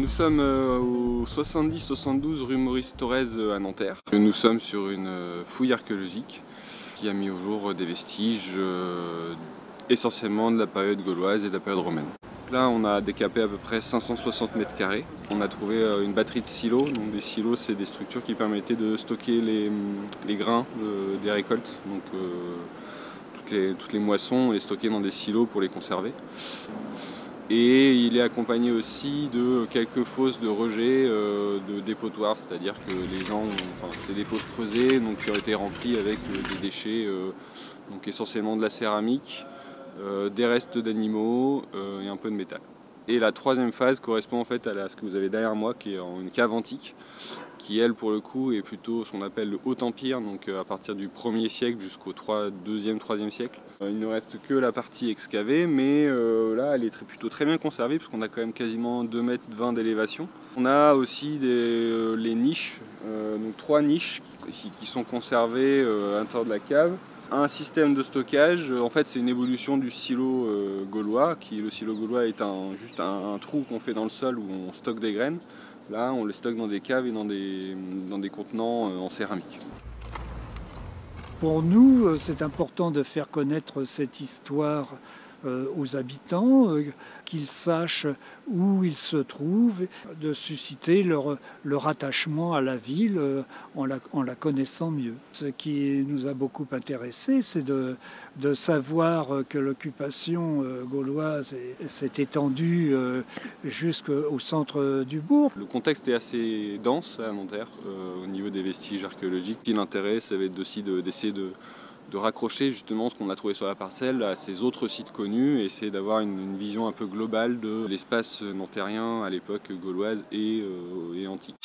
Nous sommes au 70-72 rue Maurice Thorez à Nanterre. Nous sommes sur une fouille archéologique qui a mis au jour des vestiges essentiellement de la période gauloise et de la période romaine. Là, on a décapé à peu près 560 mètres carrés. On a trouvé une batterie de silos. Donc, des silos, c'est des structures qui permettaient de stocker les grains des récoltes. Donc, toutes les moissons, on les stockait dans des silos pour les conserver. Et il est accompagné aussi de quelques fosses de rejet de dépotoirs, c'est-à-dire que les gens, c'est des fosses creusées donc, qui ont été remplies avec des déchets, donc essentiellement de la céramique, des restes d'animaux et un peu de métal. Et la troisième phase correspond en fait à ce que vous avez derrière moi, qui est une cave antique, qui elle pour le coup est plutôt ce qu'on appelle le Haut Empire, donc à partir du 1er siècle jusqu'au 2e, 3e siècle. Il ne reste que la partie excavée, mais là elle est plutôt très bien conservée, parce qu'on a quand même quasiment 2,20 m d'élévation. On a aussi les niches, donc 3 niches qui sont conservées à l'intérieur de la cave. Un système de stockage, en fait c'est une évolution du silo gaulois, le silo gaulois est juste un trou qu'on fait dans le sol où on stocke des graines. Là on les stocke dans des caves et dans des contenants en céramique. Pour nous, c'est important de faire connaître cette histoire aux habitants, qu'ils sachent où ils se trouvent, de susciter leur attachement à la ville en la connaissant mieux. Ce qui nous a beaucoup intéressé, c'est de savoir que l'occupation gauloise s'est étendue jusqu'au centre du bourg. Le contexte est assez dense à Nanterre au niveau des vestiges archéologiques. L'intérêt, ça va être aussi d'essayer de raccrocher justement ce qu'on a trouvé sur la parcelle à ces autres sites connus et essayer d'avoir une vision un peu globale de l'espace nanterrien à l'époque gauloise et antique.